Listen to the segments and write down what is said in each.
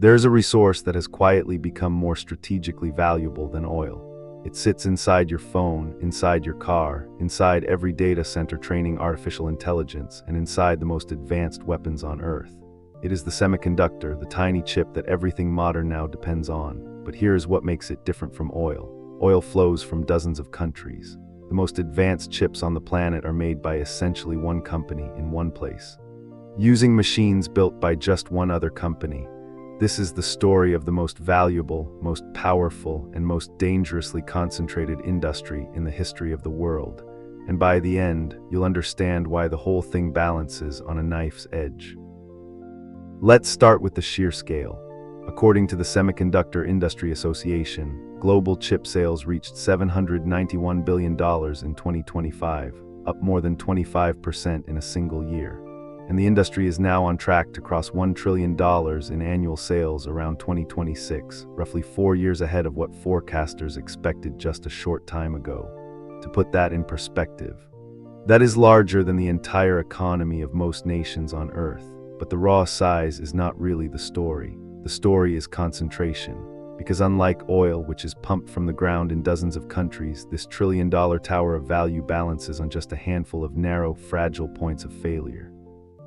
There's a resource that has quietly become more strategically valuable than oil. It sits inside your phone, inside your car, inside every data center training artificial intelligence, and inside the most advanced weapons on Earth. It is the semiconductor, the tiny chip that everything modern now depends on. But here's what makes it different from oil. Oil flows from dozens of countries. The most advanced chips on the planet are made by essentially one company in one place, using machines built by just one other company. This is the story of the most valuable, most powerful, and most dangerously concentrated industry in the history of the world. And by the end, you'll understand why the whole thing balances on a knife's edge. Let's start with the sheer scale. According to the Semiconductor Industry Association, global chip sales reached $791 billion in 2025, up more than 25% in a single year. And the industry is now on track to cross $1 trillion in annual sales around 2026, roughly 4 years ahead of what forecasters expected just a short time ago. To put that in perspective, that is larger than the entire economy of most nations on Earth. But the raw size is not really the story. The story is concentration. Because unlike oil, which is pumped from the ground in dozens of countries, this trillion-dollar tower of value balances on just a handful of narrow, fragile points of failure.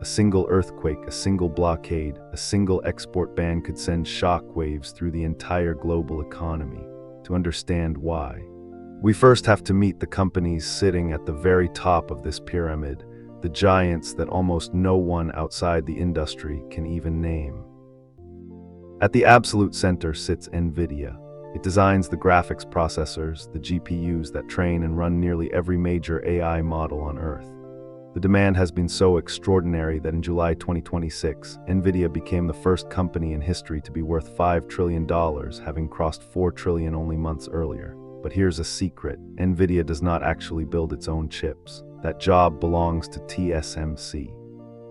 A single earthquake, a single blockade, a single export ban could send shock waves through the entire global economy. To understand why, we first have to meet the companies sitting at the very top of this pyramid, the giants that almost no one outside the industry can even name. At the absolute center sits NVIDIA. It designs the graphics processors, the GPUs that train and run nearly every major AI model on Earth. The demand has been so extraordinary that in July 2026, NVIDIA became the first company in history to be worth $5 trillion, having crossed $4 trillion only months earlier. But here's a secret: NVIDIA does not actually build its own chips. That job belongs to TSMC.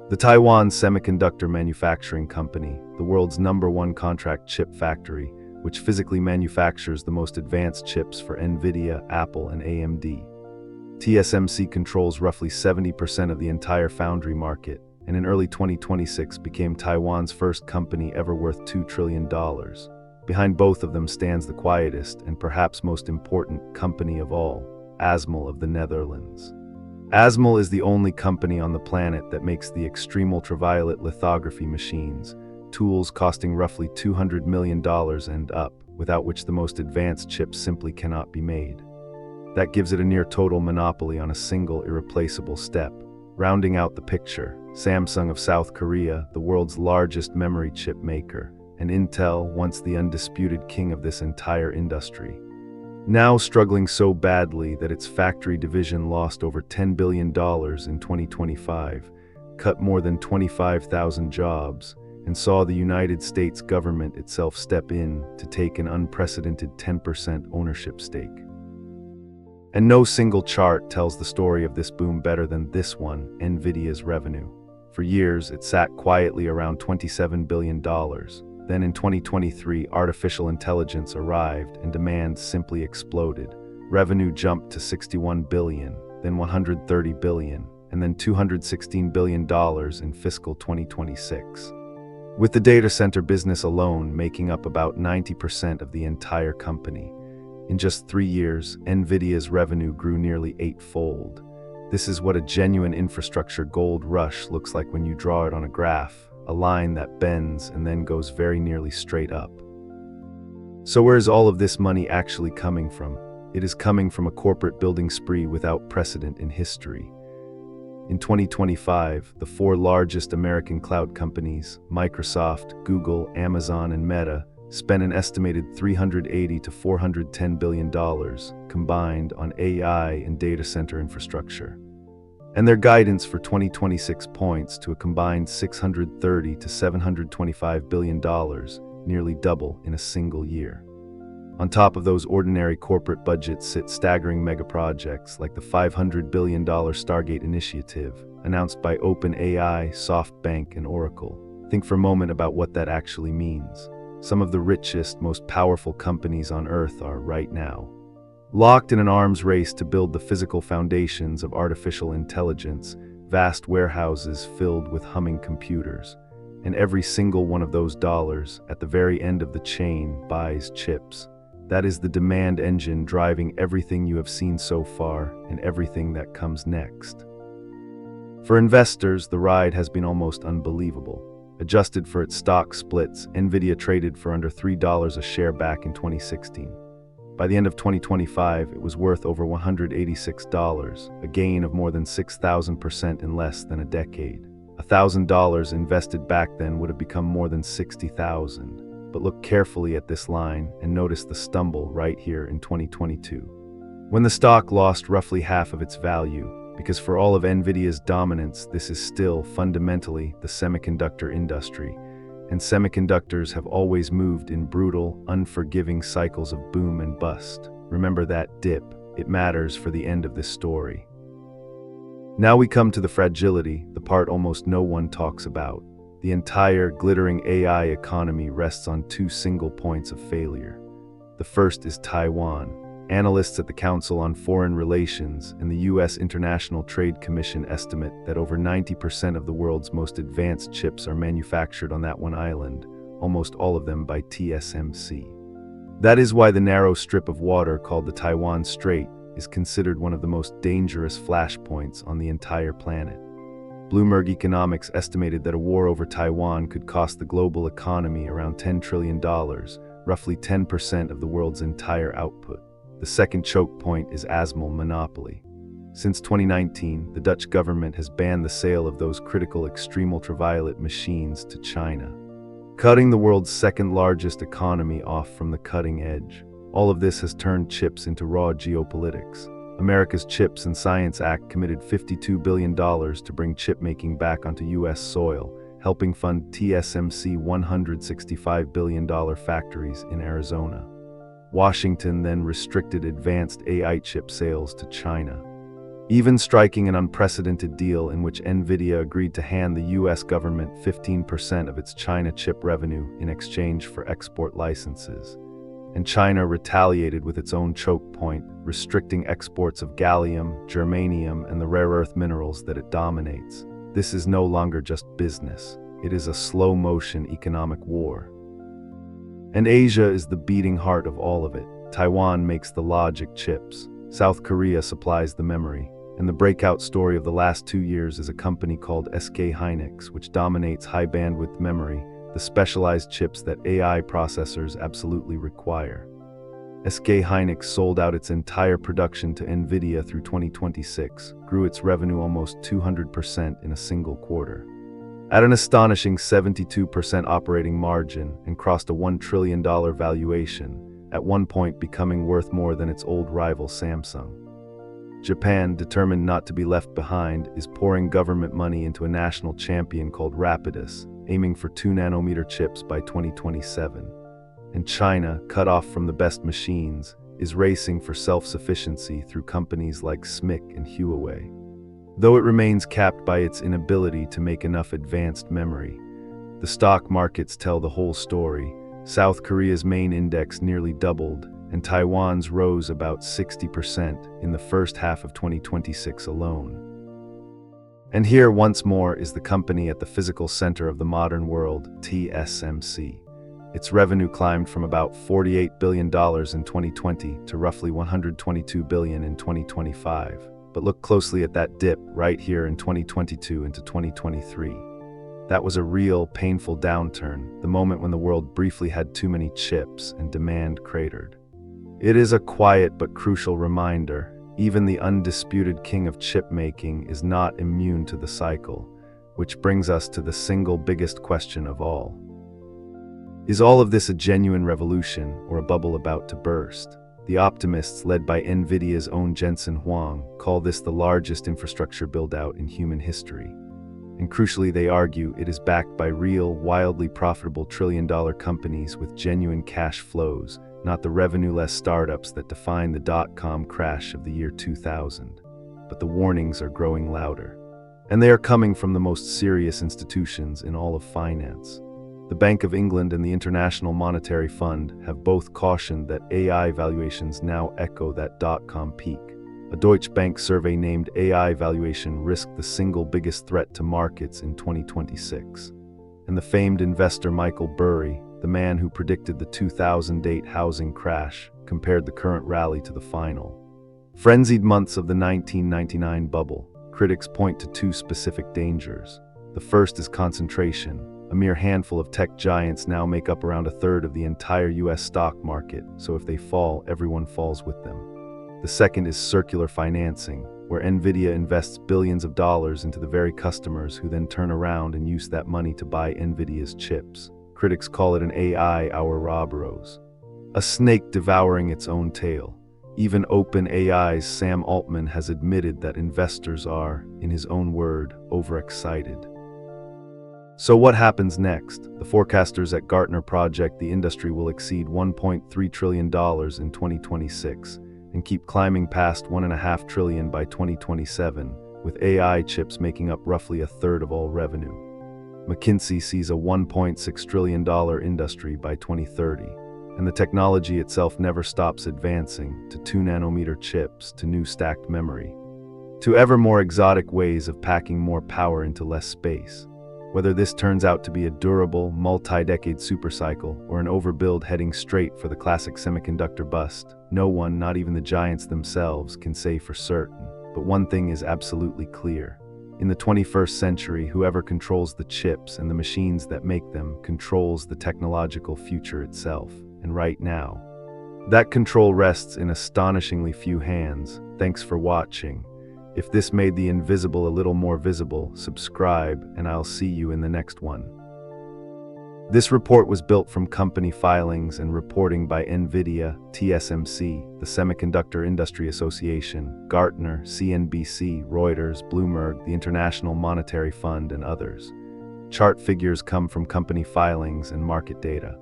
The Taiwan Semiconductor Manufacturing Company, the world's #1 contract chip factory, which physically manufactures the most advanced chips for NVIDIA, Apple, and AMD. TSMC controls roughly 70% of the entire foundry market, and in early 2026 became Taiwan's first company ever worth $2 trillion. Behind both of them stands the quietest and perhaps most important company of all, ASML of the Netherlands. ASML is the only company on the planet that makes the extreme ultraviolet lithography machines, tools costing roughly $200 million and up, without which the most advanced chips simply cannot be made. That gives it a near total monopoly on a single irreplaceable step. Rounding out the picture, Samsung of South Korea, the world's largest memory chip maker, and Intel, once the undisputed king of this entire industry, now struggling so badly that its factory division lost over $10 billion in 2025, cut more than 25,000 jobs, and saw the United States government itself step in to take an unprecedented 10% ownership stake. And no single chart tells the story of this boom better than this one: NVIDIA's revenue. For years, it sat quietly around $27 billion. Then in 2023, artificial intelligence arrived and demand simply exploded. Revenue jumped to $61 billion, then $130 billion, and then $216 billion in fiscal 2026. With the data center business alone making up about 90% of the entire company. In just 3 years, NVIDIA's revenue grew nearly 8-fold. This is what a genuine infrastructure gold rush looks like when you draw it on a graph, a line that bends and then goes very nearly straight up. So where is all of this money actually coming from? It is coming from a corporate building spree without precedent in history. In 2025, the 4 largest American cloud companies, Microsoft, Google, Amazon, and Meta, spent an estimated $380 to $410 billion combined on AI and data center infrastructure. And their guidance for 2026 points to a combined $630 to $725 billion, nearly double in a single year. On top of those ordinary corporate budgets sit staggering megaprojects like the $500 billion Stargate initiative, announced by OpenAI, SoftBank, and Oracle. Think for a moment about what that actually means. Some of the richest, most powerful companies on Earth are, right now, locked in an arms race to build the physical foundations of artificial intelligence, vast warehouses filled with humming computers. and every single one of those dollars, at the very end of the chain, buys chips. That is the demand engine driving everything you have seen so far and everything that comes next. For investors, the ride has been almost unbelievable. Adjusted for its stock splits, NVIDIA traded for under $3 a share back in 2016. By the end of 2025, it was worth over $186, a gain of more than 6,000% in less than a decade. $1,000 invested back then would have become more than 60,000. But look carefully at this line and notice the stumble right here in 2022. When the stock lost roughly half of its value, because for all of NVIDIA's dominance, this is still fundamentally the semiconductor industry, and semiconductors have always moved in brutal, unforgiving cycles of boom and bust. Remember that dip. It matters for the end of this story. Now we come to the fragility, the part almost no one talks about. The entire glittering AI economy rests on two single points of failure. The first is Taiwan. Analysts at the Council on Foreign Relations and the U.S. International Trade Commission estimate that over 90% of the world's most advanced chips are manufactured on that one island, almost all of them by TSMC. That is why the narrow strip of water called the Taiwan Strait is considered one of the most dangerous flashpoints on the entire planet. Bloomberg Economics estimated that a war over Taiwan could cost the global economy around $10 trillion, roughly 10% of the world's entire output. The second choke point is ASML monopoly. Since 2019, the Dutch government has banned the sale of those critical extreme ultraviolet machines to China, cutting the world's second largest economy off from the cutting edge. All of this has turned chips into raw geopolitics. America's Chips and Science Act committed $52 billion to bring chip-making back onto U.S. soil, helping fund TSMC $165 billion factories in Arizona. Washington then restricted advanced AI chip sales to China, even striking an unprecedented deal in which NVIDIA agreed to hand the U.S. government 15% of its China chip revenue in exchange for export licenses. And China retaliated with its own choke point, restricting exports of gallium, germanium, and the rare earth minerals that it dominates. This is no longer just business. It is a slow-motion economic war. And Asia is the beating heart of all of it. Taiwan makes the logic chips. South Korea supplies the memory. And the breakout story of the last 2 years is a company called SK Hynix, which dominates high-bandwidth memory, the specialized chips that AI processors absolutely require. SK Hynix sold out its entire production to NVIDIA through 2026, grew its revenue almost 200% in a single quarter, at an astonishing 72% operating margin, and crossed a $1 trillion valuation, at one point becoming worth more than its old rival Samsung. Japan, determined not to be left behind, is pouring government money into a national champion called Rapidus, aiming for 2-nanometer chips by 2027. And China, cut off from the best machines, is racing for self-sufficiency through companies like SMIC and Huawei. Though it remains capped by its inability to make enough advanced memory, the stock markets tell the whole story. South Korea's main index nearly doubled, and Taiwan's rose about 60% in the first half of 2026 alone. And here, once more, is the company at the physical center of the modern world, TSMC. Its revenue climbed from about $48 billion in 2020 to roughly $122 billion in 2025. But look closely at that dip right here in 2022 into 2023. That was a real, painful downturn, the moment when the world briefly had too many chips and demand cratered. It is a quiet but crucial reminder. Even the undisputed king of chip making is not immune to the cycle, which brings us to the single biggest question of all. Is all of this a genuine revolution or a bubble about to burst? The optimists, led by NVIDIA's own Jensen Huang, call this the largest infrastructure build-out in human history. And crucially, they argue it is backed by real, wildly profitable trillion-dollar companies with genuine cash flows, not the revenue-less startups that defined the dot-com crash of the year 2000. But the warnings are growing louder. And they are coming from the most serious institutions in all of finance. The Bank of England and the International Monetary Fund have both cautioned that AI valuations now echo that dot-com peak. A Deutsche Bank survey named AI valuation risk the single biggest threat to markets in 2026. and the famed investor Michael Burry, the man who predicted the 2008 housing crash, compared the current rally to the final. Frenzied months of the 1999 bubble. Critics point to two specific dangers. The first is concentration. A mere handful of tech giants now make up around a third of the entire US stock market, so if they fall, everyone falls with them. The second is circular financing, where NVIDIA invests billions of dollars into the very customers who then turn around and use that money to buy NVIDIA's chips. Critics call it an AI Ouroboros, a snake devouring its own tail. Even OpenAI's Sam Altman has admitted that investors are, in his own word, overexcited. So what happens next? The forecasters at Gartner project the industry will exceed $1.3 trillion in 2026 and keep climbing past $1.5 trillion by 2027, with AI chips making up roughly a third of all revenue. McKinsey sees a $1.6 trillion industry by 2030, and the technology itself never stops advancing, to 2-nanometer chips, to new stacked memory, to ever more exotic ways of packing more power into less space. Whether this turns out to be a durable, multi-decade supercycle or an overbuild heading straight for the classic semiconductor bust, no one, not even the giants themselves, can say for certain. But one thing is absolutely clear. In the 21st century, whoever controls the chips and the machines that make them controls the technological future itself. And right now, that control rests in astonishingly few hands. Thanks for watching. If this made the invisible a little more visible, subscribe, and I'll see you in the next one. This report was built from company filings and reporting by NVIDIA, TSMC, the Semiconductor Industry Association, Gartner, CNBC, Reuters, Bloomberg, the International Monetary Fund, and others. Chart figures come from company filings and market data.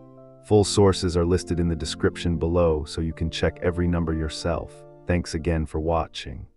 Full sources are listed in the description below, so you can check every number yourself. Thanks again for watching.